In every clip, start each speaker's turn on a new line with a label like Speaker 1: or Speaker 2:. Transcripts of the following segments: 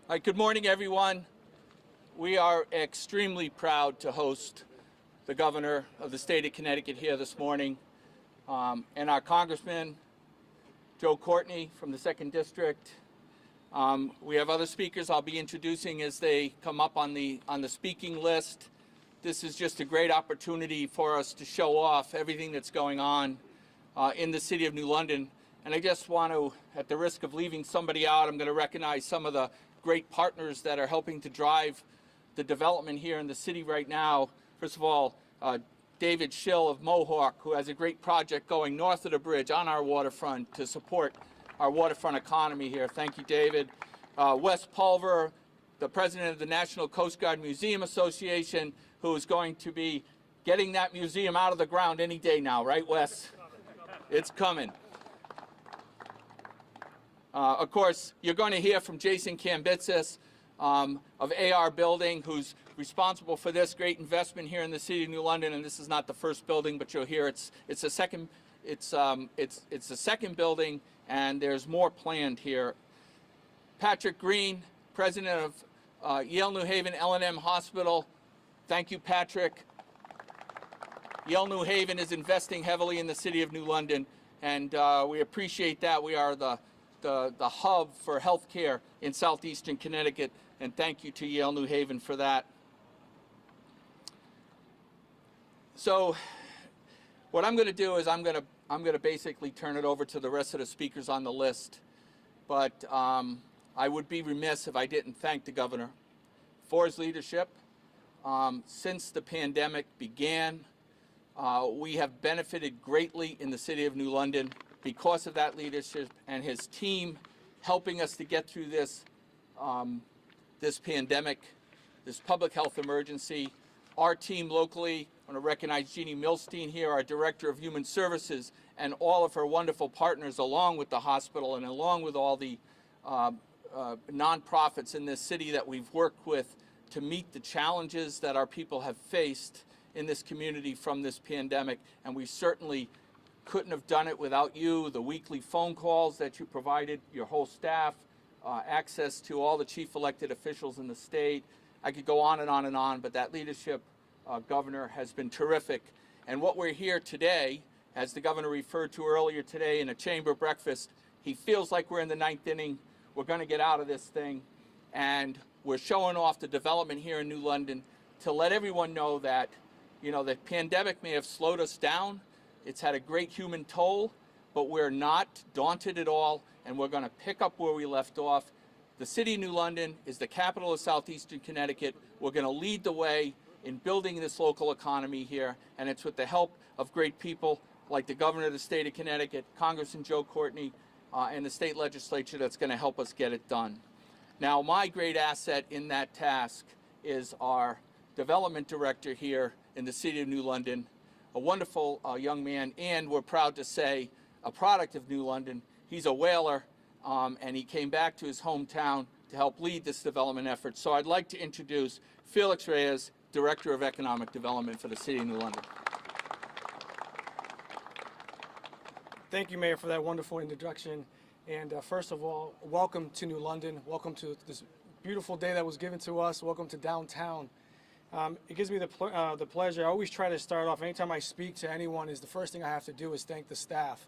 Speaker 1: All right, good morning, everyone. We are extremely proud to host the governor of the state of Connecticut here this morning, and our Congressman, Courtney from the 2nd District. We have other speakers I'll be introducing as they come up on the speaking list. This is just a great opportunity for us to show off everything that's going on in the city of New London. And I just want to, at the risk of leaving somebody out, I'm going to recognize some of the great partners that are helping to drive the development here in the city right now. First of all, David Schill of Mohawk, who has a great project going north of the bridge on our waterfront to support our waterfront economy here. Thank you, David. Wes Pulver, the president of the National Coast Guard Museum Association, who is going to be getting that museum out of the ground any day now, right, Wes? It's coming. Of course, you're going to hear from Jason Kambitsis of AR Building, who's responsible for this great investment here in the city of New London. And this is not the first building, but you'll hear it's the second. It's the second building, and there's more planned here. Patrick Green, president of Yale New Haven L&M Hospital. Thank you, Patrick. Yale New Haven is investing heavily in the city of New London, and we appreciate that. We are the hub for healthcare in southeastern Connecticut, and thank you to Yale New Haven for that. So what I'm going to do is I'm going to basically turn it over to the rest of the speakers on the list, but I would be remiss if I didn't thank the governor for his leadership. Since the pandemic began, we have benefited greatly in the city of New London because of that leadership and his team helping us to get through this pandemic, this public health emergency. Our team locally, I want to recognize Jeannie Milstein here, our Director of Human Services, and all of her wonderful partners, along with the hospital and along with all the nonprofits in this city that we've worked with to meet the challenges that our people have faced in this community from this pandemic. And we certainly couldn't have done it without you, the weekly phone calls that you provided, your whole staff, access to all the chief elected officials in the state. I could go on and on and on, but that leadership, Governor, has been terrific. And what we're here today, as the governor referred to earlier today in a chamber breakfast, he feels like we're in the 9th inning. We're going to get out of this thing. And we're showing off the development here in New London to let everyone know that, you know, the pandemic may have slowed us down. It's had a great human toll, but we're not daunted at all, and we're going to pick up where we left off. The city of New London is the capital of southeastern Connecticut. We're going to lead the way in building this local economy here, and it's with the help of great people like the governor of the state of Connecticut, Congressman Courtney, and the state legislature that's going to help us get it done. Now, my great asset in that task is our development director here in the city of New London, a wonderful young man, and we're proud to say a product of New London. He's a whaler, and he came back to his hometown to help lead this development effort. So I'd like to introduce Felix Reyes, Director of Economic Development for the City of New London.
Speaker 2: Thank you, Mayor, for that wonderful introduction. And first of all, welcome to New London. Welcome to this beautiful day that was given to us. Welcome to downtown. It gives me the pleasure. I always try to start off, anytime I speak to anyone, is the first thing I have to do is thank the staff.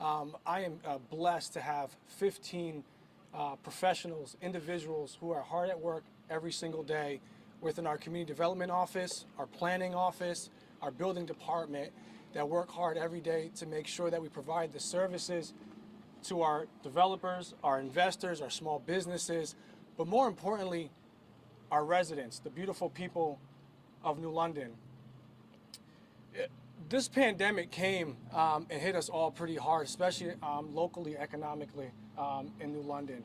Speaker 2: I am blessed to have 15 professionals, individuals who are hard at work every single day within our community development office, our planning office, our building department, that work hard every day to make sure that we provide the services to our developers, our investors, our small businesses, but more importantly, our residents, the beautiful people of New London. This pandemic came and hit us all pretty hard, especially locally, economically in New London.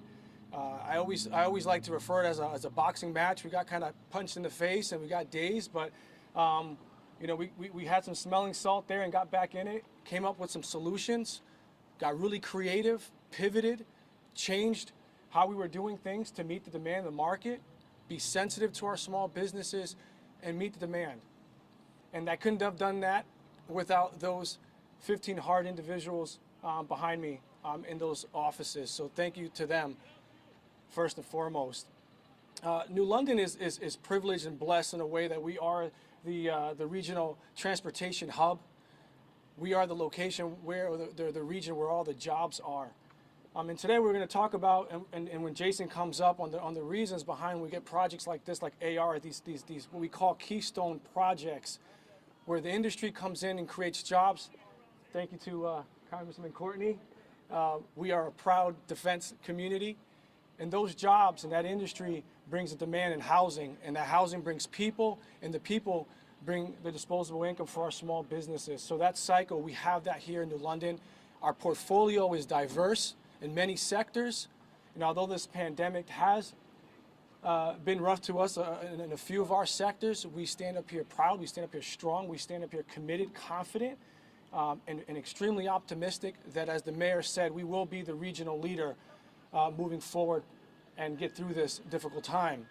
Speaker 2: I always like to refer it as a boxing match. We got kind of punched in the face and we got dazed, but you know, we had some smelling salt there and got back in it, came up with some solutions, got really creative, pivoted, changed how we were doing things to meet the demand of the market, be sensitive to our small businesses, and meet the demand. And I couldn't have done that without those 15 hard individuals behind me in those offices. So thank you to them, first and foremost. New London is privileged and blessed in a way that we are the regional transportation hub. We are the location where the region where all the jobs are. And today we're going to talk about, and when Jason comes up on the reasons behind we get projects like this, like AR, these what we call keystone projects, where the industry comes in and creates jobs. Thank you to Congressman Courtney. We are a proud defense community, and those jobs and that industry brings a demand in housing, and that housing brings people, and the people bring the disposable income for our small businesses. So that cycle, we have that here in New London. Our portfolio is diverse in many sectors, and although this pandemic has been rough to us in a few of our sectors, we stand up here proud, we stand up here strong, we stand up here committed, confident, and extremely optimistic that, as the mayor said, we will be the regional leader moving forward and get through this difficult time.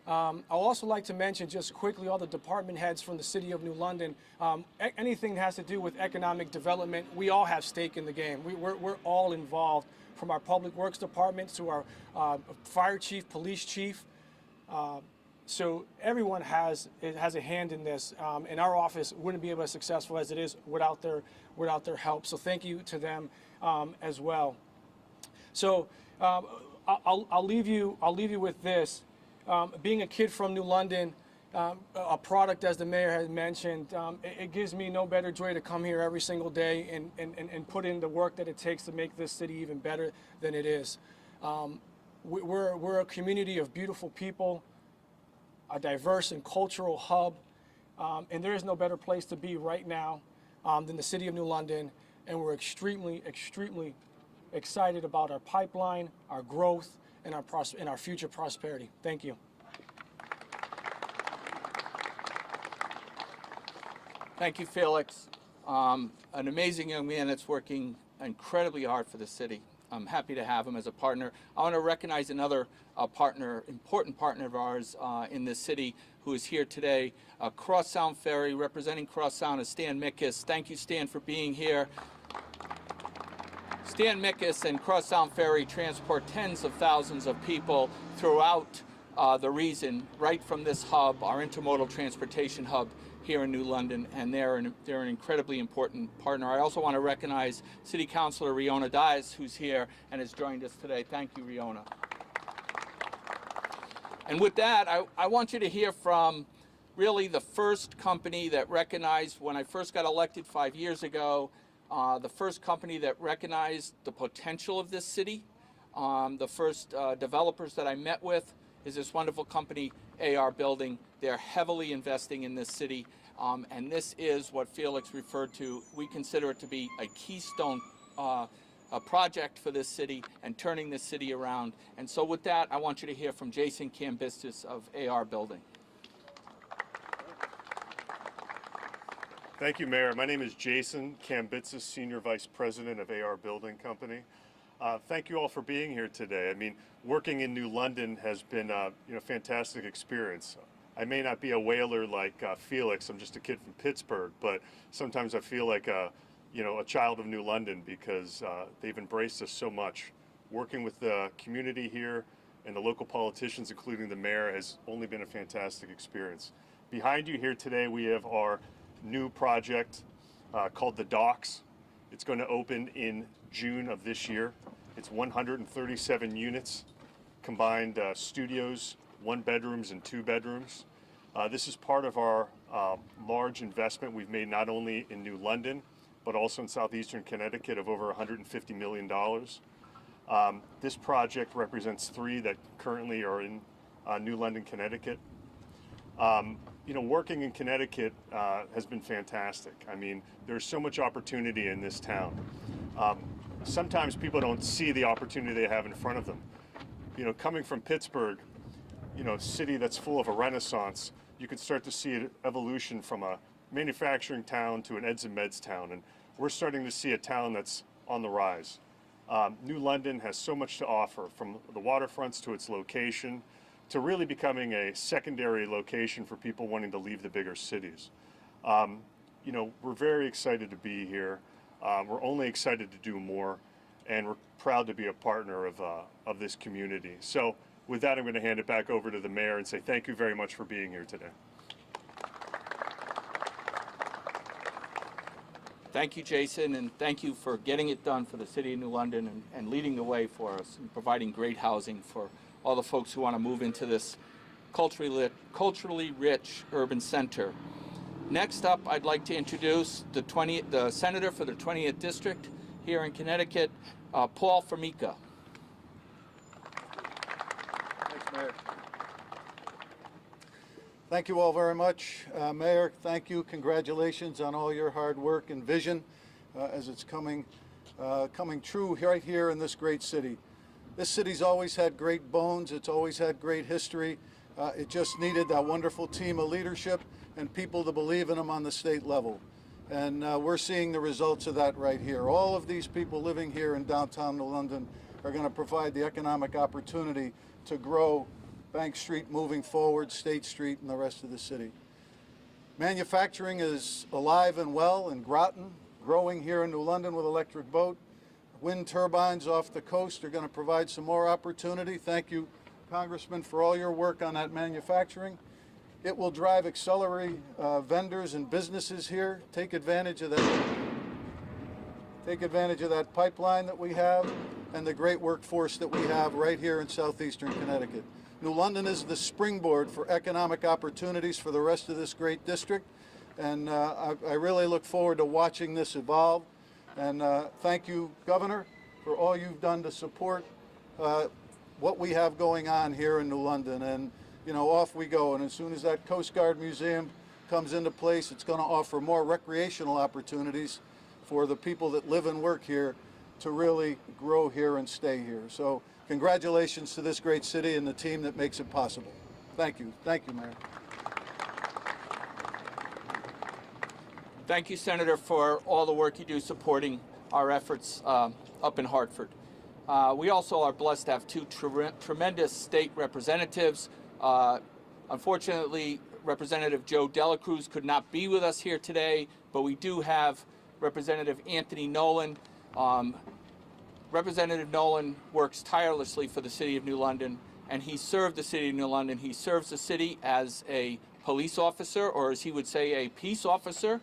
Speaker 2: I'll also like to mention just quickly all the department heads from the City of New London. Anything that has to do with economic development, we all have stake in the game. We're all involved, from our Public Works Department to our Fire Chief, Police Chief. So everyone has a hand in this, and our office wouldn't be able as successful as it is without their help. So thank you to them as well. So I'll leave you with this. Being a kid from New London, a product, as the mayor has mentioned, it gives me no better joy to come here every single day and put in the work that it takes to make this city even better than it is. We're a community of beautiful people, a diverse and cultural hub, and there is no better place to be right now than the City of New London, and we're extremely, extremely excited about our pipeline, our growth, and our future prosperity. Thank you.
Speaker 1: Thank you, Felix. An amazing young man that's working incredibly hard for the city. I'm happy to have him as a partner. I want to recognize another important partner of ours in this city who is here today, Crosstown Ferry. Representing Crosstown is Stan Mickus. Thank you, Stan, for being here. Stan Mickus and Crosstown Ferry transport tens of thousands of people throughout the region, right from this hub, our intermodal transportation hub here in New London, and they're an incredibly important partner. I also want to recognize City Councilor Riona Dias, who's here and has joined us today. Thank you, Riona. And with that, I want you to hear from really the first company that recognized, when I first got elected 5 years ago, the first company that recognized the potential of this city. The first developers that I met with is this wonderful company, AR Building. They're heavily investing in this city, and this is what Felix referred to. We consider it to be a keystone a project for this city and turning this city around. And so with that, I want you to hear from Jason Cambistis of AR Building.
Speaker 3: Thank you, Mayor. My name is Jason Cambitsis, Senior Vice President of AR Building Company. Thank you all for being here today. I mean, working in New London has been a fantastic experience. I may not be a whaler like Felix. I'm just a kid from Pittsburgh, but sometimes I feel like a child of New London because they've embraced us so much. Working with the community here and the local politicians, including the mayor, has only been a fantastic experience. Behind you here today, we have our new project called The Docks. It's going to open in June of this year. It's 137 units, combined studios, 1 bedrooms and 2 bedrooms. This is part of our large investment we've made not only in New London, but also in southeastern Connecticut of over $150 million. This project represents 3 that currently are in New London, Connecticut. Working in Connecticut has been fantastic. I mean, there's so much opportunity in this town. Sometimes people don't see the opportunity they have in front of them. Coming from Pittsburgh, city that's full of a renaissance, you can start to see an evolution from a manufacturing town to an eds and meds town, and we're starting to see a town that's on the rise. New London has so much to offer, from the waterfronts to its location, to really becoming a secondary location for people wanting to leave the bigger cities. We're very excited to be here. We're only excited to do more, and we're proud to be a partner of this community. So With that, I'm going to hand it back over to the mayor and say thank you very much for being here today.
Speaker 1: Thank you, Jason, and thank you for getting it done for the City of New London and leading the way for us and providing great housing for all the folks who want to move into this culturally rich urban center. Next up, I'd like to introduce the senator for the 20th District here in Connecticut, Paul Formica.
Speaker 4: Thanks, Mayor. Thank you all very much. Mayor, thank you. Congratulations on all your hard work and vision as it's coming true right here in this great city. This city's always had great bones. It's always had great history. It just needed that wonderful team of leadership and people to believe in them on the state level. And we're seeing the results of that right here. All of these people living here in downtown New London are going to provide the economic opportunity to grow Bank Street moving forward, State Street, and the rest of the city. Manufacturing is alive and well in Groton, growing here in New London with Electric Boat. Wind turbines off the coast are going to provide some more opportunity. Thank you, Congressman, for all your work on that manufacturing. It will drive auxiliary vendors and businesses here. Take advantage of that pipeline that we have and the great workforce that we have right here in southeastern Connecticut. New London is the springboard for economic opportunities for the rest of this great district, and I really look forward to watching this evolve. And thank you, Governor, for all you've done to support what we have going on here in New London. And you know, off we go. And as soon as that Coast Guard Museum comes into place, it's going to offer more recreational opportunities for the people that live and work here to really grow here and stay here. So congratulations to this great city and the team that makes it possible. Thank you. Thank you, Mayor.
Speaker 1: Thank you, Senator, for all the work you do supporting our efforts up in Hartford. We also are blessed to have two tremendous state representatives. Unfortunately, Representative Joe Delacruz could not be with us here today, but we do have Representative Anthony Nolan. Representative Nolan works tirelessly for the City of New London, and he served the City of New London. He serves the city as a police officer, or as he would say, a peace officer.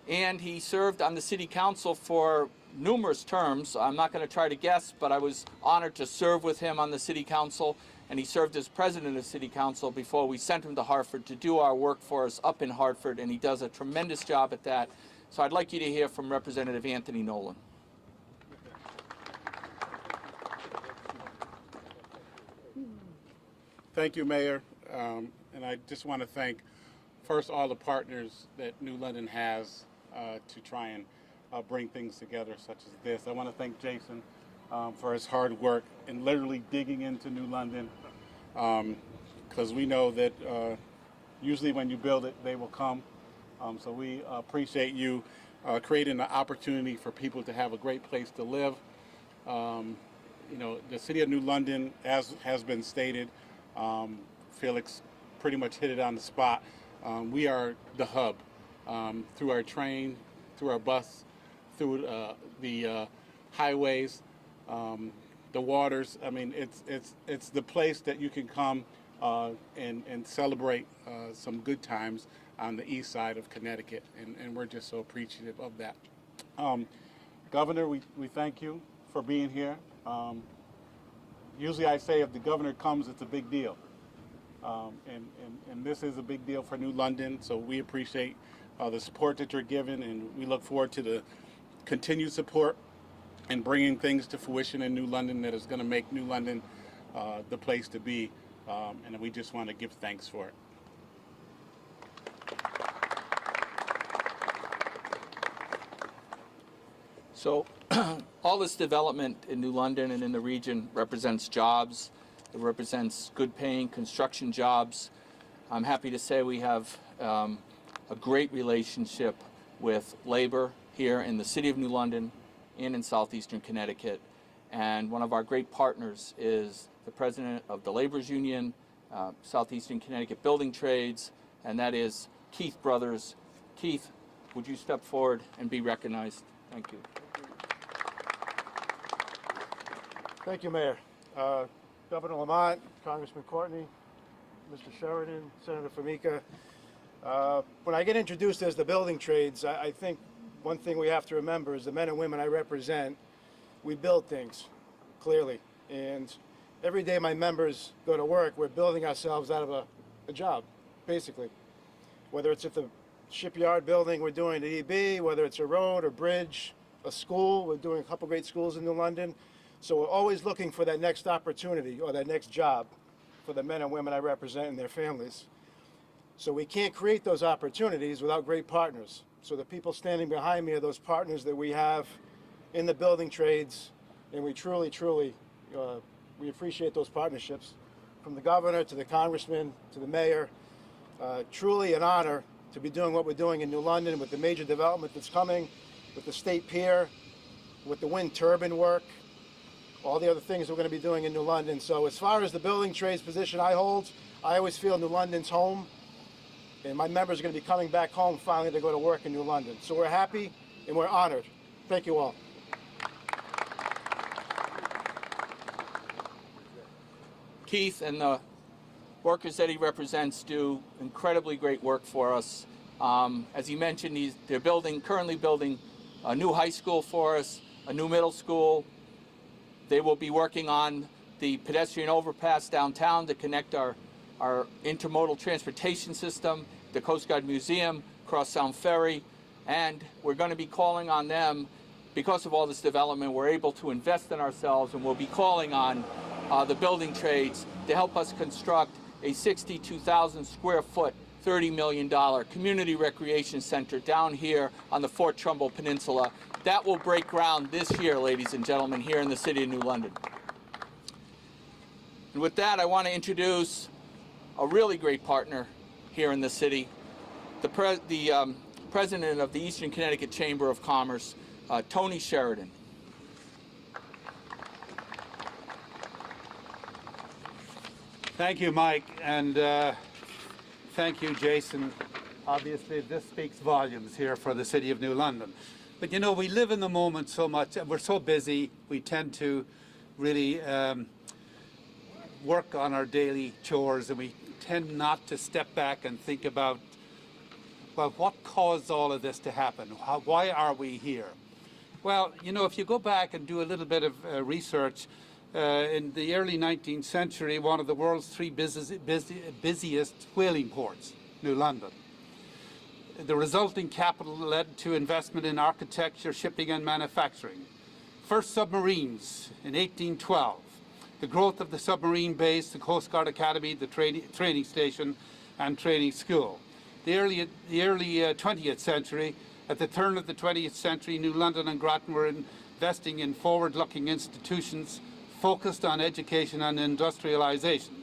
Speaker 1: And he served on the City Council for numerous terms. I'm not going to try to guess, but I was honored to serve with him on the City Council, and he served as president of City Council before we sent him to Hartford to do our work for us up in Hartford, and he does a tremendous job at that. So I'd like you to hear from Representative Anthony Nolan.
Speaker 5: Thank you, Mayor. And I just want to thank first all the partners that New London has to try and bring things together such as this. I want to thank Jason for his hard work in literally digging into New London, because we know that usually when you build it, they will come. So we appreciate you creating an opportunity for people to have a great place to live. You know, the City of New London, as has been stated, Felix pretty much hit it on the spot. We are the hub through our train, through our bus, through the highways, the waters. I mean, it's the place that you can come and celebrate some good times on the east side of Connecticut, and we're just so appreciative of that. Governor, we thank you for being here. Usually I say if the governor comes, it's a big deal. And this is a big deal for New London, so we appreciate the support that you're giving, and we look forward to the continued support and bringing things to fruition in New London that is going to make New London the place to be, and we just want to give thanks for it.
Speaker 1: So all this development in New London and in the region represents jobs. It represents good paying construction jobs. I'm happy to say we have a great relationship with labor here in the City of New London and in southeastern Connecticut. And one of our great partners is the president of the Labor's Union, Southeastern Connecticut Building Trades, and that is Keith Brothers. Keith, would you step forward and be recognized? Thank you.
Speaker 2: Thank you, Mayor.
Speaker 6: Governor Lamont, Congressman Courtney, Mr. Sheridan, Senator Formica. When I get introduced as the building trades, I think one thing we have to remember is the men and women I represent, we build things, clearly. And every day my members go to work, we're building ourselves out of a job, basically. Whether it's at the shipyard building we're doing the EB, whether it's a road or bridge, a school, we're doing a couple great schools in New London. So we're always looking for that next opportunity or that next job for the men and women I represent and their families. So we can't create those opportunities without great partners. So the people standing behind me are those partners that we have in the building trades, and we truly, we appreciate those partnerships. From the governor to the congressman to the mayor, truly an honor to be doing what we're doing in New London with the major development that's coming, with the state pier, with the wind turbine work, all the other things we're going to be doing in New London. So as far as the building trades position I hold, I always feel New London's home, and my members are going to be coming back home finally to go to work in New London. So we're happy and we're honored. Thank you all.
Speaker 1: Keith and the workers that he represents do incredibly great work for us. As he mentioned, they're currently building a new high school for us, a new middle school. They will be working on the pedestrian overpass downtown to connect our intermodal transportation system, the Coast Guard Museum, Crosstown Ferry, and we're going to be calling on them. Because of all this development, we're able to invest in ourselves, and we'll be calling on the building trades to help us construct a 62,000 square foot, $30 million community recreation center down here on the Fort Trumbull Peninsula. That will break ground this year, ladies and gentlemen, here in the city of New London. And with that, I want to introduce a really great partner here in the city, the president of the Eastern Connecticut Chamber of Commerce, Tony Sheridan.
Speaker 7: Thank you, Mike, and thank you, Jason. Obviously, this speaks volumes here for the City of New London. But you know, we live in the moment so much, and we're so busy, we tend to really work on our daily chores, and we tend not to step back and think about, well, what caused all of this to happen? Why are we here? Well, you know, if you go back and do a little bit of research, in the early 19th century, one of the world's three busiest whaling ports, New London. The resulting capital led to investment in architecture, shipping, and manufacturing. First submarines in 1812. The growth of the submarine base, the Coast Guard Academy, the training station, and training school. The early 20th century, at the turn of the 20th century, New London and Groton were investing in forward-looking institutions focused on education and industrialization.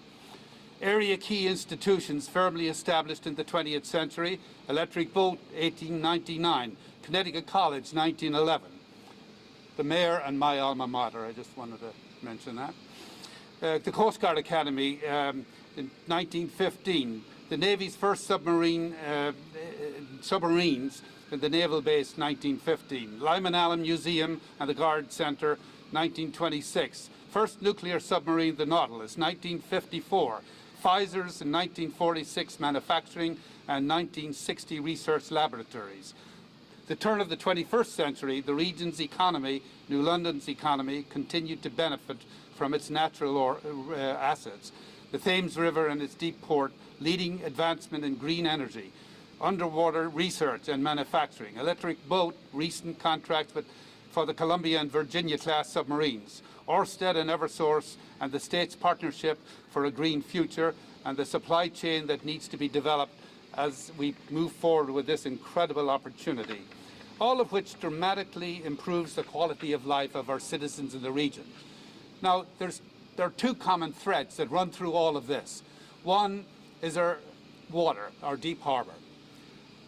Speaker 7: Area key institutions firmly established in the 20th century: Electric Boat, 1899, Connecticut College, 1911. The mayor and my alma mater, I just wanted to mention that. The Coast Guard Academy in 1915, the Navy's first submarines at the Naval Base, 1915. Lyman Allen Museum and the Guard Center, 1926. First nuclear submarine, the Nautilus, 1954. Pfizer's in 1946 manufacturing and 1960 research laboratories. The turn of the 21st century, the region's economy, New London's economy, continued to benefit from its natural assets. The Thames River and its deep port, leading advancement in green energy, underwater research and manufacturing, Electric Boat, recent contracts for the Columbia and Virginia class submarines, Ørsted and Eversource, and the state's partnership for a green future, and the supply chain that needs to be developed as we move forward with this incredible opportunity, all of which dramatically improves the quality of life of our citizens in the region. Now, there are two common threads that run through all of this. One is our water, our deep harbor.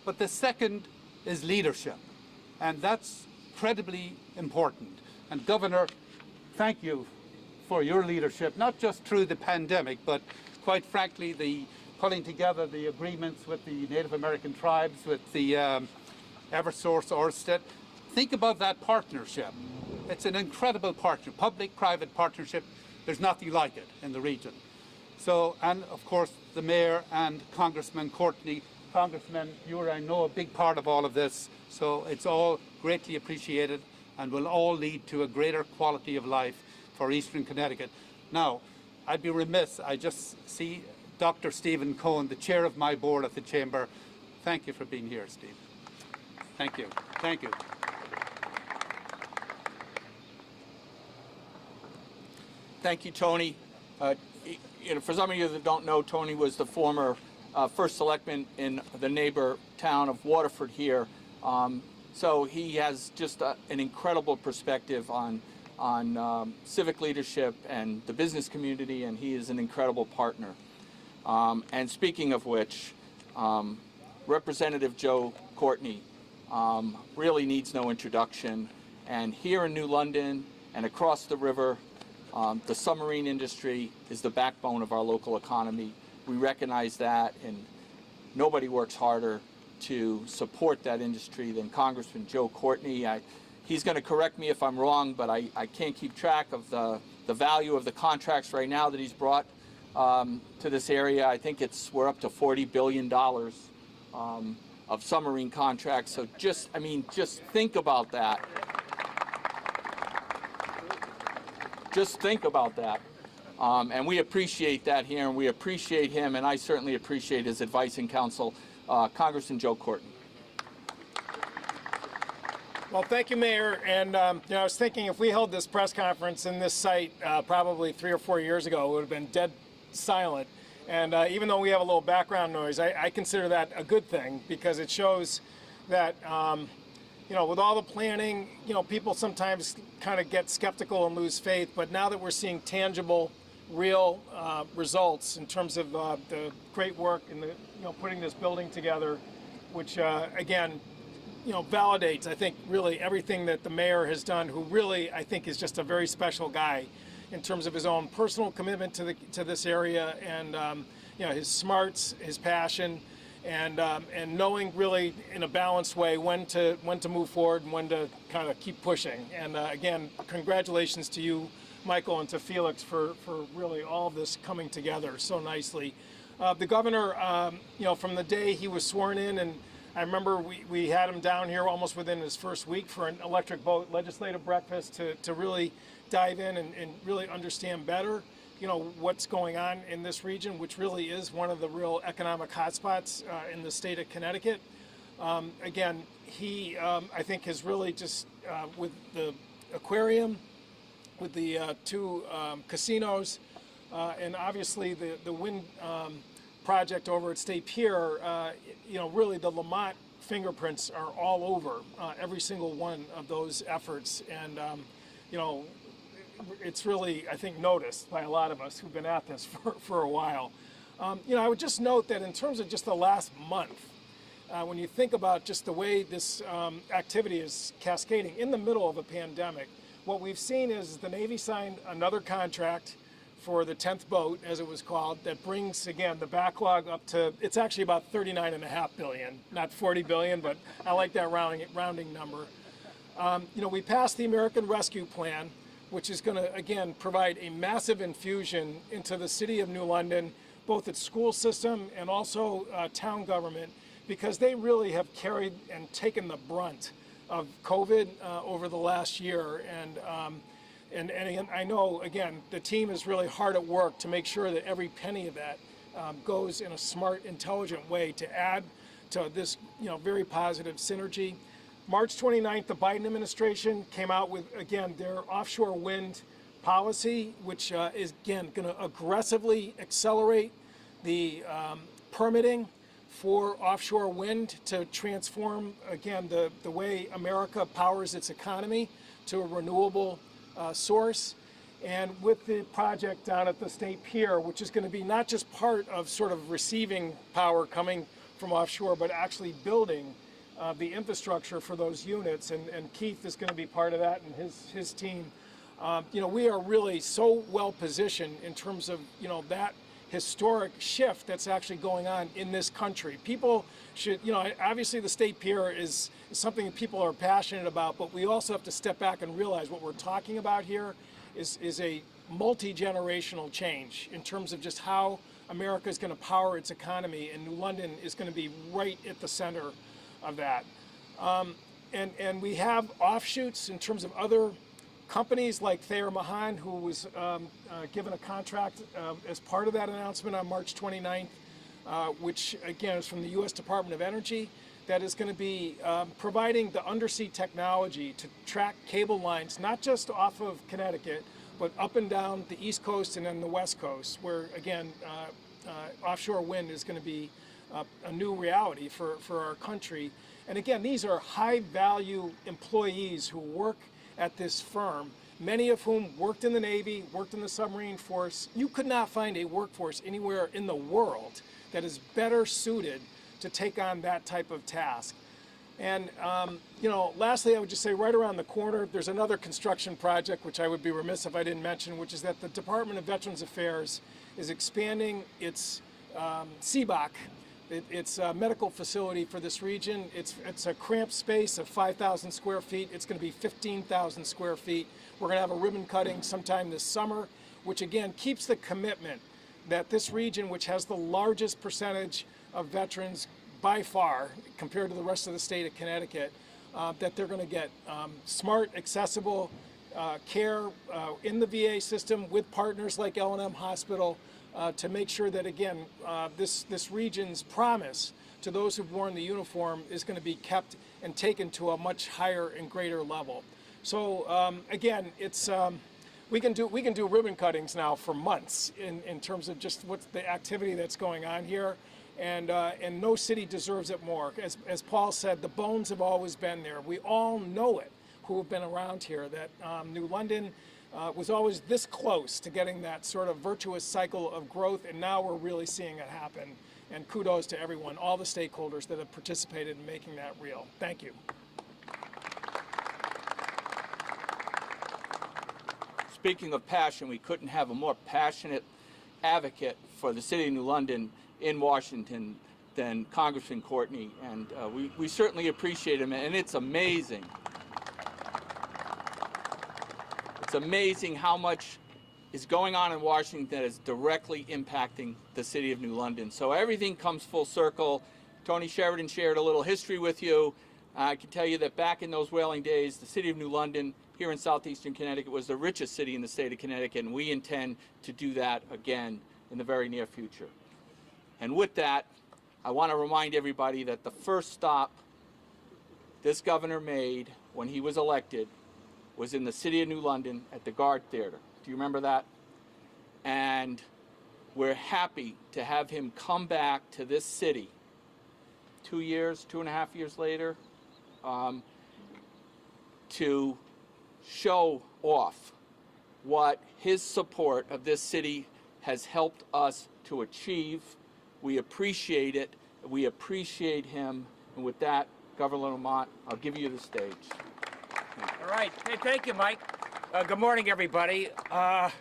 Speaker 7: But the second is leadership, and that's incredibly important. And Governor, thank you for your leadership, not just through the pandemic, but quite frankly, the pulling together the agreements with the Native American tribes, with the Eversource, Ørsted. Think about that partnership. It's an incredible partnership, public-private partnership There's nothing like it in the region. So, and of course, the mayor and Congressman Courtney. Congressman, you are, I know, a big part of all of this. So it's all greatly appreciated and will all lead to a greater quality of life for Eastern Connecticut. Now, I'd be remiss, I just see Dr. Stephen Cohen, the chair of my board at the Chamber. Thank you for being here, Steve. Thank you. Thank you.
Speaker 1: Thank you, Tony. For some of you that don't know, Tony was the former first selectman in the neighbor town of Waterford here. So he has just an incredible perspective on civic leadership and the business community, and he is an incredible partner. And speaking of which, Representative Joe Courtney really needs no introduction. And here in New London and across the river, the submarine industry is the backbone of our local economy. We recognize that, and nobody works harder to support that industry than Congressman Joe Courtney. He's going to correct me if I'm wrong, but I can't keep track of the value of the contracts right now that he's brought to this area. I think we're up to $40 billion of submarine contracts. So just think about that. Just think about that. And we appreciate that here, and we appreciate him, and I certainly appreciate his advice and counsel. Congressman Joe Courtney.
Speaker 6: Well, thank you, Mayor. And I was thinking if we held this press conference in this site probably 3 or 4 years ago, it would have been dead silent. And even though we have a little background noise, I consider that a good thing, because it shows that with all the planning, people sometimes kind of get skeptical and lose faith. But now that we're seeing tangible, real results in terms of the great work and putting this building together, which again, validates, I think, really everything that the mayor has done, who really, I think, is just a very special guy in terms of his own personal commitment to this area, and his smarts, his passion, and knowing really in a balanced way when to move forward and when to kind of keep pushing. And again, congratulations to you, Michael, and to Felix for really all of this coming together so nicely. The governor, from the day he was sworn in, and I remember we had him down here almost within his first week for an electric boat legislative breakfast to really dive in and really understand better, what's going on in this region, which really is one of the real economic hotspots in the state of Connecticut. Again, he, I think, has really just, with the aquarium, with the 2 casinos, and obviously the wind project over at State Pier, really the Lamont fingerprints are all over every single one of those efforts. And, it's really, I think, noticed by a lot of us who've been at this for a while. I would just note that in terms of just the last month, when you think about just the way this activity is cascading in the middle of a pandemic, what we've seen is the Navy signed another contract for the 10th boat, as it was called, that brings, again, the backlog up to, it's actually about $39.5 billion, not $40 billion, but I like that rounding number. We passed the American Rescue Plan, which is going to, again, provide a massive infusion into the city of New London, both its school system and also town government, because they really have carried and taken the brunt of COVID over the last year. And I know, again, the team is really hard at work to make sure that every penny of that goes in a smart, intelligent way to add to this, very positive synergy. March 29th, the Biden administration came out with, again, their offshore wind policy, which is, again, going to aggressively accelerate the permitting for offshore wind to transform, again, the way America powers its economy to a renewable source. And with the project down at the State Pier, which is going to be not just part of sort of receiving power coming from offshore, but actually building the infrastructure for those units, and Keith is going to be part of that, and his team. We are really so well positioned in terms of that historic shift that's actually going on in this country. People should, obviously the State Pier is something that people are passionate about, but we also have to step back and realize what we're talking about here is a
Speaker 2: multi-generational change in terms of just how America is going to power its economy, and New London is going to be right at the center of that. And we have offshoots in terms of other companies like Thayer Mahan, who was given a contract as part of that announcement on March 29th, which again is from the U.S. Department of Energy, that is going to be providing the undersea technology to track cable lines, not just off of Connecticut, but up and down the East Coast and then the West Coast, where again, offshore wind is going to be a new reality for our country. And again, these are high value employees who work at this firm, many of whom worked in the Navy, worked in the submarine force. You could not find a workforce anywhere in the world that is better suited to take on that type of task. And lastly, I would just say right around the corner, there's another construction project, which I would be remiss if I didn't mention, which is that the Department of Veterans Affairs is expanding its CBOC. It's a medical facility for this region. It's a cramped space of 5,000 square feet. It's going to be 15,000 square feet. We're going to have a ribbon cutting sometime this summer, which again keeps the commitment that this region, which has the largest percentage of veterans by far compared to the rest of the state of Connecticut, that they're going to get smart, accessible care in the VA system with partners like L&M Hospital, to make sure that, again, this region's promise to those who've worn the uniform is going to be kept and taken to a much higher and greater level. So again, it's we can do ribbon cuttings now for months in terms of just what's the activity that's going on here, and no city deserves it more. As Paul said, the bones have always been there. We all know it who have been around here, that New London was always this close to getting that sort of virtuous cycle of growth, and now we're really seeing it happen. And kudos to everyone, all the stakeholders that have participated in making that real. Thank you.
Speaker 1: Speaking of passion, we couldn't have a more passionate advocate for the city of New London in Washington than Congressman Courtney, and we certainly appreciate him, and it's amazing. It's amazing how much is going on in Washington that is directly impacting the city of New London. So everything comes full circle. Tony Sheridan shared a little history with you. I can tell you that back in those whaling days, the city of New London here in southeastern Connecticut was the richest city in the state of Connecticut, and we intend to do that again in the very near future. And with that, I want to remind everybody that the first stop this governor made when he was elected was in the city of New London at the Guard Theater. Do you remember that? And we're happy to have him come back to this city 2.5 years later, to show off what his support of this city has helped us to achieve. We appreciate it. We appreciate him. And with that, Governor Lamont, I'll give you the stage.
Speaker 8: All right. Hey, thank you, Mike. Good morning, everybody. As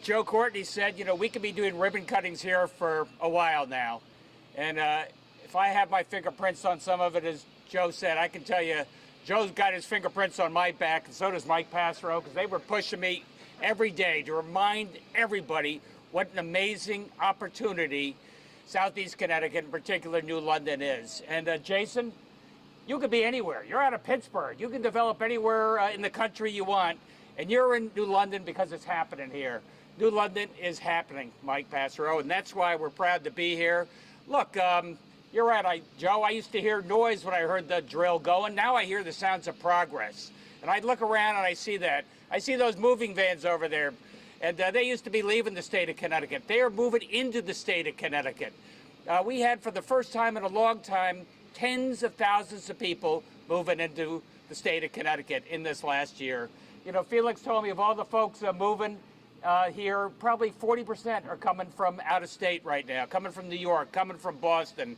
Speaker 8: Joe Courtney said, we could be doing ribbon cuttings here for a while now. And if I have my fingerprints on some of it, as Joe said, I can tell you, Joe's got his fingerprints on my back, and so does Mike Passero, because they were pushing me every day to remind everybody what an amazing opportunity Southeast Connecticut, in particular New London, is. And Jason, you could be anywhere. You're out of Pittsburgh. You can develop anywhere in the country you want, and you're in New London because it's happening here. New London is happening, Mike Passero, and that's why we're proud to be here. Look, you're right, Joe. I used to hear noise when I heard the drill going. Now I hear the sounds of progress. And I look around and I see that. I see those moving vans over there. And they used to be leaving the state of Connecticut. They are moving into the state of Connecticut. We had, for the first time in a long time, tens of thousands of people moving into the state of Connecticut in this last year. Felix told me of all the folks moving here, probably 40% are coming from out of state right now, coming from New York, coming from Boston.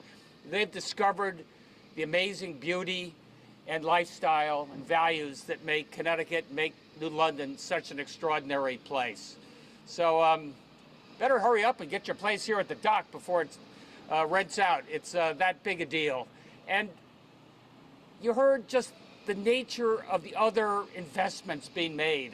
Speaker 8: They've discovered the amazing beauty and lifestyle and values that make Connecticut, make New London such an extraordinary place. So better hurry up and get your place here at the dock before it rents out. It's that big a deal. And you heard just the nature of the other investments being made.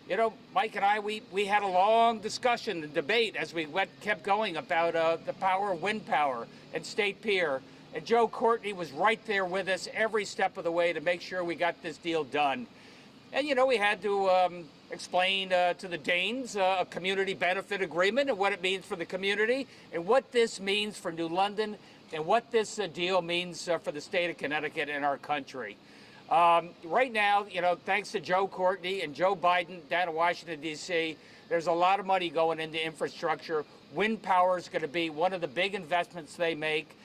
Speaker 8: You know, Mike and I, we had a long discussion and debate as we kept going about the power of wind power and State Pier. And Joe Courtney was right there with us every step of the way to make sure we got this deal done. And, you know, we had to explain to the Danes a community benefit agreement and what it means for the community and what this means for New London and what this deal means for the state of Connecticut and our country. Right now, you know, thanks to Joe Courtney and Joe Biden down in Washington, D.C., there's a lot of money going into infrastructure. Wind power is going to be one of the big investments they make.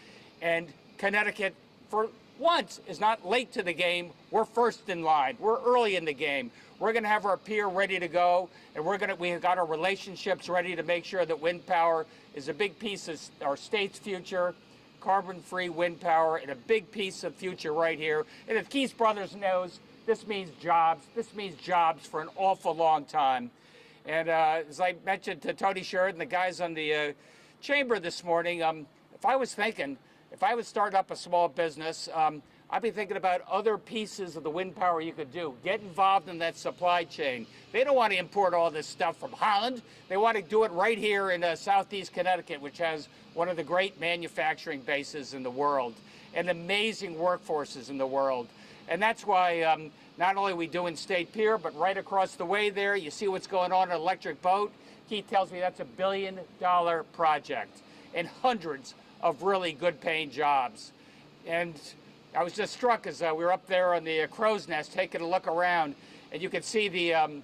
Speaker 8: And Connecticut, for once, is not late to the game. We're first in line. We're early in the game. We're going to have our pier ready to go, and we've got our relationships ready to make sure that wind power is a big piece of our state's future. Carbon-free wind power and a big piece of future right here. And as Keith Brothers knows, this means jobs. This means jobs for an awful long time. And as I mentioned to Tony Sheridan, the guys on the chamber this morning, if I was starting up a small business, I'd be thinking about other pieces of the wind power you could do. Get involved in that supply chain. They don't want to import all this stuff from Holland. They want to do it right here in southeast Connecticut, which has one of the great manufacturing bases in the world and amazing workforces in the world. And that's why not only are we doing State Pier, but right across the way there, you see what's going on in Electric Boat. Keith tells me that's $1 billion project and hundreds of really good paying jobs. And I was just struck as we were up there on the crow's nest taking a look around, and you could see the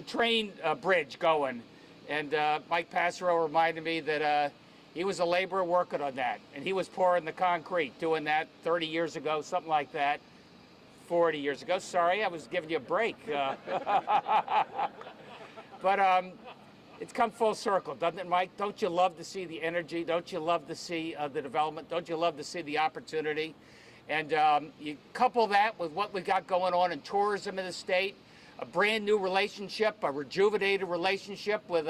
Speaker 8: train bridge going. And Mike Passero reminded me that he was a laborer working on that, and he was pouring the concrete, doing that 30 years ago, something like that, 40 years ago. Sorry, I was giving you a break. But it's come full circle, doesn't it, Mike? Don't you love to see the energy? Don't you love to see the development? Don't you love to see the opportunity? And you couple that with what we got going on in tourism in the state, a brand new relationship, a rejuvenated relationship with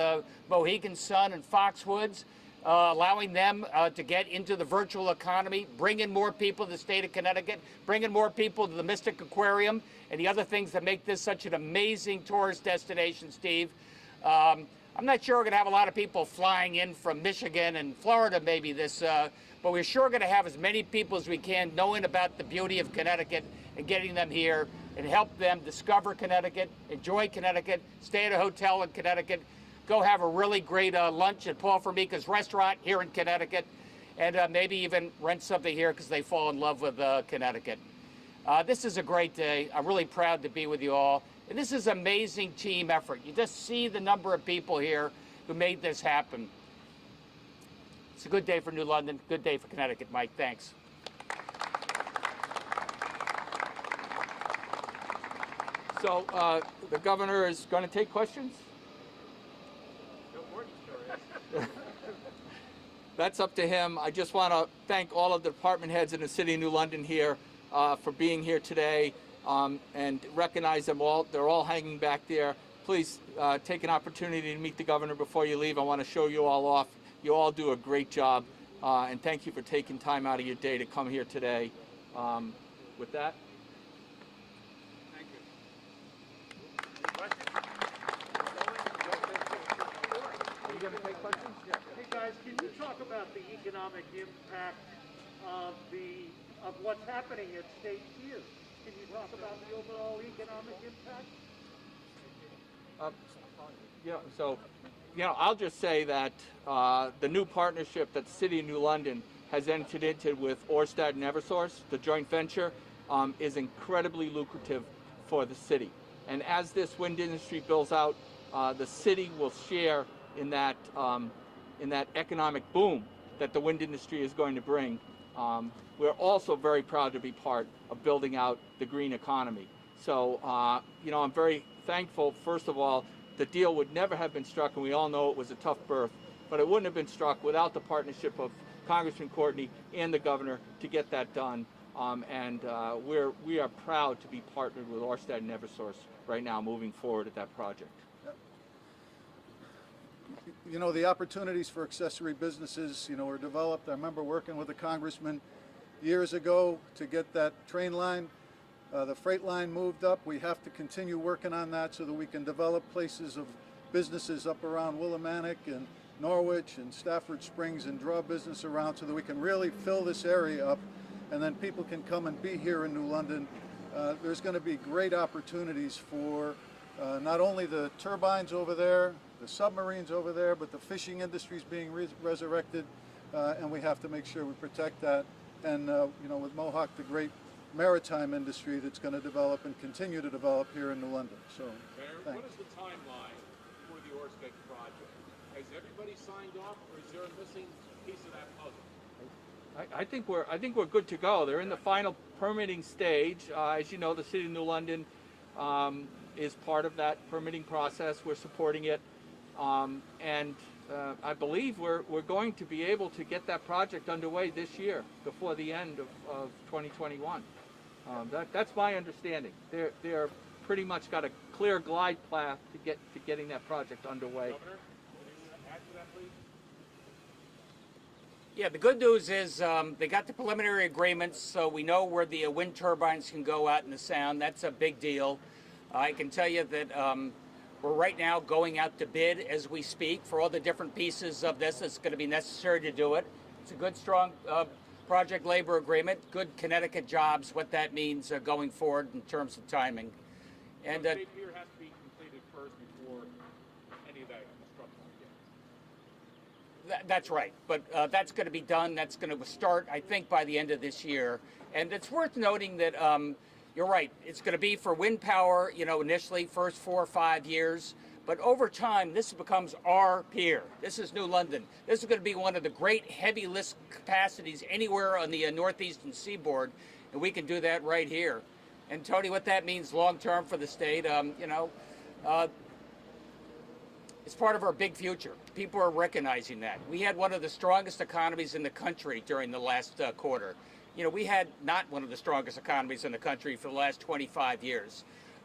Speaker 8: Mohegan Sun and Foxwoods, allowing them to get into the virtual economy, bringing more people to the state of Connecticut, bringing more people to the Mystic Aquarium, and the other things that make this such an amazing tourist destination, Steve. I'm not sure we're going to have a lot of people flying in from Michigan and Florida maybe but we're sure going to have as many people as we can knowing about the beauty of Connecticut and getting them here and help them discover Connecticut, enjoy Connecticut, stay at a hotel in Connecticut, go have a really great lunch at Paul Formica's restaurant here in Connecticut, and maybe even rent something here because they fall in love with Connecticut. This is a great day. I'm really proud to be with you all. And this is an amazing team effort. You just see the number of people here who made this happen. It's a good day for New London, good day for Connecticut, Mike. Thanks.
Speaker 1: So the governor is going to take questions? That's up to him. I just want to thank all of the department heads in the city of New London here for being here today and recognize them all. They're all hanging back there. Please take an opportunity to meet the governor before you leave. I want to show you all off. You all do a great job, and thank you for taking time out of your day to come here today. With that.
Speaker 8: Thank you.
Speaker 1: Are you going to take questions? Yeah.
Speaker 9: Hey guys, can you talk about the economic impact of what's happening at State Pier? Can you talk about the overall economic impact?
Speaker 1: I'll just say that the new partnership that the City of New London has entered into with Ørsted and Eversource, the joint venture, is incredibly lucrative for the city. And as this wind industry builds out, the city will share in that economic boom that the wind industry is going to bring. We're also very proud to be part of building out the green economy. So, I'm very thankful, first of all. The deal would never have been struck, and we all know it was a tough birth, but it wouldn't have been struck without the partnership of Congressman Courtney and the governor to get that done. We are proud to be partnered with Ørsted and Eversource right now moving forward at that project.
Speaker 4: You know, the opportunities for accessory businesses, are developed. I remember working with a congressman years ago to get that train line. The freight line moved up. We have to continue working on that so that we can develop places of businesses up around Willimantic and Norwich and Stafford Springs and draw business around so that we can really fill this area up, and then people can come and be here in New London. There's going to be great opportunities for not only the turbines over there, the submarines over there, but the fishing industry is being resurrected, and we have to make sure we protect that. And you know, with Mohawk, the great maritime industry that's going to develop and continue to develop here in New London. So,
Speaker 10: Mayor, what is the timeline for the Aerospace project? Has everybody signed off, or is there a missing piece of that puzzle?
Speaker 1: I think we're good to go. They're in the final permitting stage. As you know, the City of New London is part of that permitting process. We're supporting it, and I believe we're going to be able to get that project underway this year, before the end of 2021. That's my understanding. They're pretty much got a clear glide path to getting that project underway.
Speaker 10: Governor, can you add to that, please?
Speaker 8: Yeah, the good news is they got the preliminary agreements, so we know where the wind turbines can go out in the Sound. That's a big deal. I can tell you that we're right now going out to bid as we speak for all the different pieces of this that's going to be necessary to do it. It's a good, strong project labor agreement, good Connecticut jobs, what that means going forward in terms of timing. And
Speaker 10: So State Pier has to be completed first before any of that construction begins.
Speaker 8: That's right, but that's going to be done. That's going to start, I think, by the end of this year. And it's worth noting that you're right. It's going to be for wind power, you know, initially, first 4 or 5 years. But over time, this becomes our pier. This is New London. This is going to be one of the great heavy lift capacities anywhere on the northeastern seaboard, and we can do that right here. And Tony, what that means long term for the state, you know, it's part of our big future. People are recognizing that. We had one of the strongest economies in the country during the last quarter. You know, we had not one of the strongest economies in the country for the last 25 years.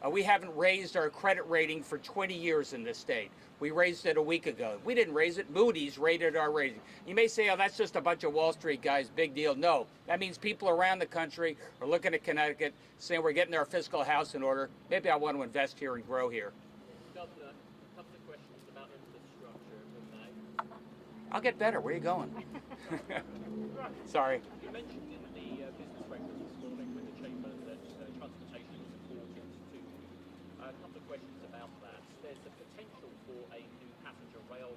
Speaker 8: We haven't raised our credit rating for 20 years in this state. We raised it a week ago. We didn't raise it. Moody's rated our rating. You may say, oh, that's just a bunch of Wall Street guys, big deal. No, that means people around the country are looking at Connecticut, saying we're getting our fiscal house in order. Maybe I want to invest here and grow here.
Speaker 11: Governor, a couple of questions about infrastructure, if I may.
Speaker 8: I'll get better. Where are you going? Sorry.
Speaker 11: You mentioned in the business breakfast this morning with the Chamber that transportation is important to you. A couple of questions about that. There's the potential for a new passenger rail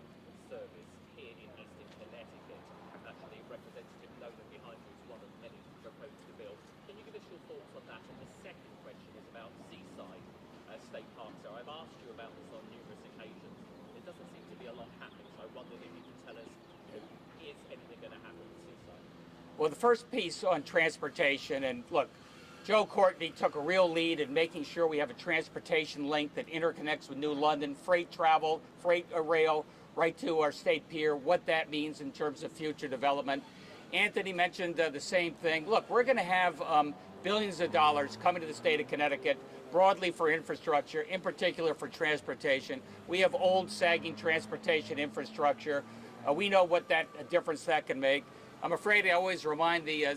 Speaker 11: service here in eastern Connecticut. Actually, Representative Nolan behind you is one of many proposed to build. Can you give us your thoughts on that? And the second question is about Seaside State Park. So I've asked you about this on numerous occasions. There doesn't seem to be a lot happening, so I wondered if you could tell us, is anything going to happen with Seaside?
Speaker 8: Well, the first piece on transportation, and look, Joe Courtney took a real lead in making sure we have a transportation link that interconnects with New London, freight travel, freight rail, right to our state pier, what that means in terms of future development. Anthony mentioned the same thing. Look, we're going to have billions of dollars coming to the state of Connecticut broadly for infrastructure, in particular for transportation. We have old, sagging transportation infrastructure. We know what that difference that can make. I'm afraid I always remind the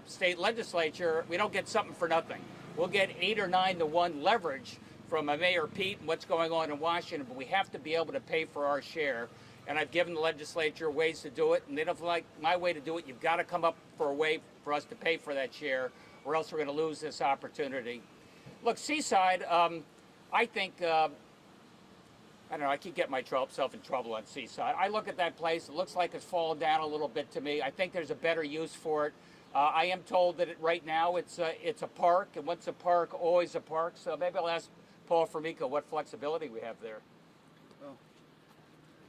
Speaker 8: state legislature, we don't get something for nothing. We'll get 8 or 9 to 1 leverage from Mayor Pete and what's going on in Washington, but we have to be able to pay for our share. And I've given the legislature ways to do it, and they don't like my way to do it. You've got to come up for a way for us to pay for that share, or else we're going to lose this opportunity. Look, Seaside, I think, I don't know, I keep getting myself in trouble on Seaside. I look at that place, it looks like it's fallen down a little bit to me. I think there's a better use for it. I am told that right now it's a park, and once a park, always a park. So maybe I'll ask Paul Formica what flexibility we have there.
Speaker 4: well,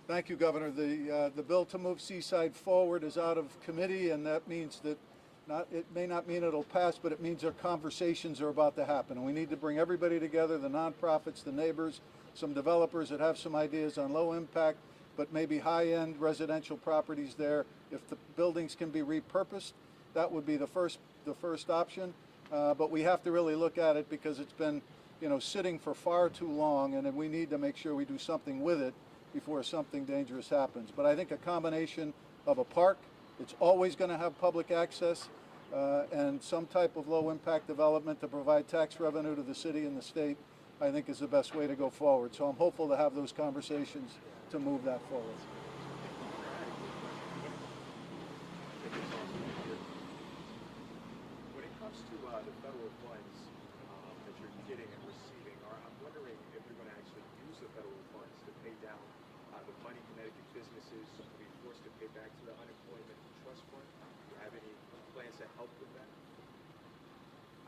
Speaker 4: thank you, Governor. The bill to move Seaside forward is out of committee, and that means that it may not mean it'll pass, but it means our conversations are about to happen. And we need to bring everybody together, the nonprofits, the neighbors, some developers that have some ideas on low impact, but maybe high-end residential properties there. If the buildings can be repurposed, that would be the first option. But we have to really look at it because it's been, you know, sitting for far too long, and we need to make sure we do something with it before something dangerous happens. But I think a combination of a park, it's always going to have public access, and some type of low-impact development to provide tax revenue to the city and the state, I think is the best way to go forward. So I'm hopeful to have those conversations to move that forward.
Speaker 12: When it comes to the federal funds that you're getting and receiving, I'm wondering if you're going to actually use the federal funds to pay down the money Connecticut businesses will be forced to pay back to the unemployment trust fund. Do you have any plans to help with that?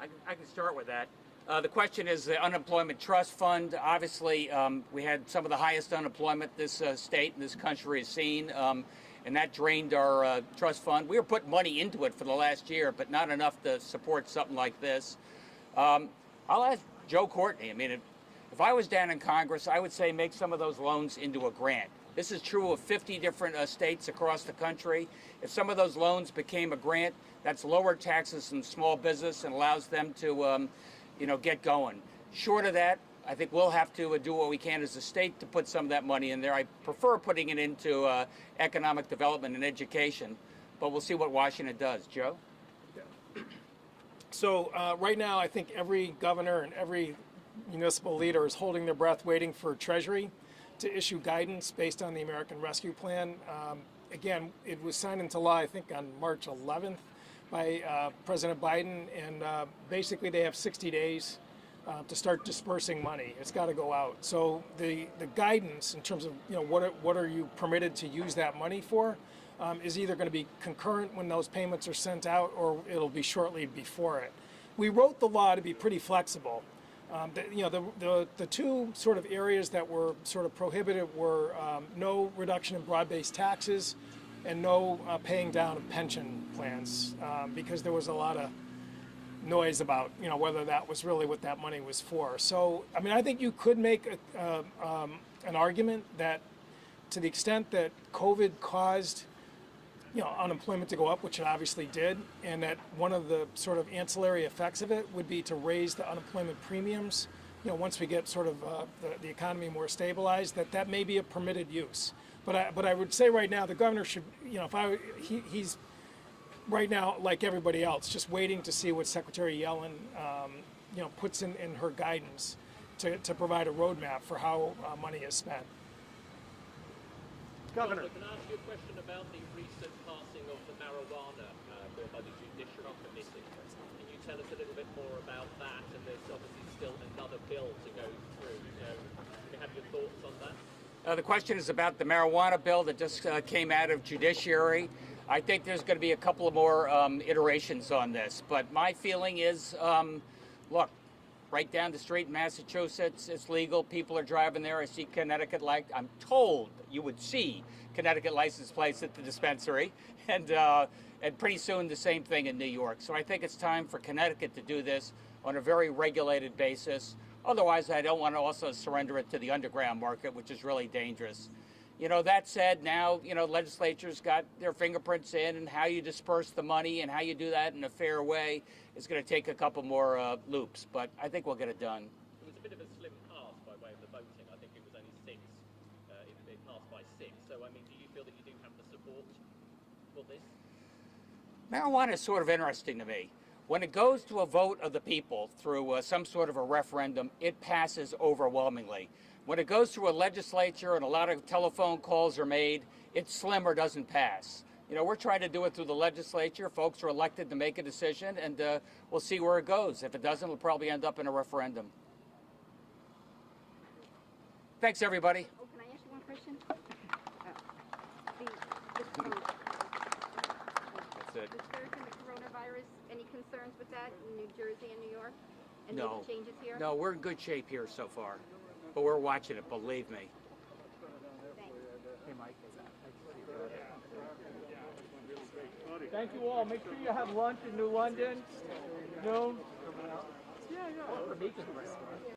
Speaker 8: I can start with that. The question is the unemployment trust fund. Obviously, we had some of the highest unemployment this state and this country has seen, and that drained our trust fund. We were putting money into it for the last year, but not enough to support something like this. I'll ask Joe Courtney. I mean, if I was down in Congress, I would say make some of those loans into a grant. This is true of 50 different states across the country. If some of those loans became a grant, that's lower taxes in small business and allows them to get going. Short of that, I think we'll have to do what we can as a state to put some of that money in there. I prefer putting it into economic development and education, but we'll see what Washington does. Joe?
Speaker 2: So right now, I think every governor and every municipal leader is holding their breath, waiting for Treasury to issue guidance based on the American Rescue Plan. Again, it was signed into law, I think, on March 11th by President Biden, and basically they have 60 days to start dispersing money. It's got to go out. So the guidance in terms of what are you permitted to use that money for is either going to be concurrent when those payments are sent out, or it'll be shortly before it. We wrote the law to be pretty flexible. The two sort of areas that were sort of prohibited were no reduction in broad-based taxes and no paying down of pension plans, because there was a lot of noise about whether that was really what that money was for. So I mean, I think you could make an argument that to the extent that COVID caused unemployment to go up, which it obviously did, and that one of the sort of ancillary effects of it would be to raise the unemployment premiums, once we get sort of the economy more stabilized, that may be a permitted use. But I would say right now the governor should, he's right now, like everybody else, just waiting to see what Secretary Yellen, puts in her guidance to provide a roadmap for how money is spent.
Speaker 11: Governor, can I ask you a question about the recent passing of the marijuana bill by the Judiciary Committee? Can you tell us a little bit more about that? And there's obviously still another bill to go through. Can you have your thoughts on that?
Speaker 8: The question is about the marijuana bill that just came out of Judiciary. I think there's going to be a couple of more iterations on this. But my feeling is, look, right down the street in Massachusetts, it's legal. People are driving there. I see Connecticut, I'm told you would see Connecticut license plates at the dispensary. And pretty soon the same thing in New York. So I think it's time for Connecticut to do this on a very regulated basis. Otherwise, I don't want to also surrender it to the underground market, which is really dangerous. That said, now, legislature's got their fingerprints in, and how you disperse the money and how you do that in a fair way is going to take a couple more loops, but I think we'll get it done.
Speaker 11: It was a bit of a slim pass by way of the voting. I think it was only 6. It passed by 6. So, I mean, do you feel that you do have the support for this?
Speaker 8: Marijuana is sort of interesting to me. When it goes to a vote of the people through some sort of a referendum, it passes overwhelmingly. When it goes through a legislature and a lot of telephone calls are made, it's slim or doesn't pass. We're trying to do it through the legislature. Folks are elected to make a decision, and we'll see where it goes. If it doesn't, it'll probably end up in a referendum. Thanks, everybody.
Speaker 13: Oh, can I ask you one question? This vote.
Speaker 8: That's it.
Speaker 13: The surge in the coronavirus, any concerns with that in New Jersey and New York? And
Speaker 8: No.
Speaker 13: Any changes here?
Speaker 8: No, we're in good shape here so far, but we're watching it, believe me.
Speaker 13: Thanks.
Speaker 8: Hey, Mike.
Speaker 9: Thank you all. Make sure you have lunch in New London, noon. Yeah.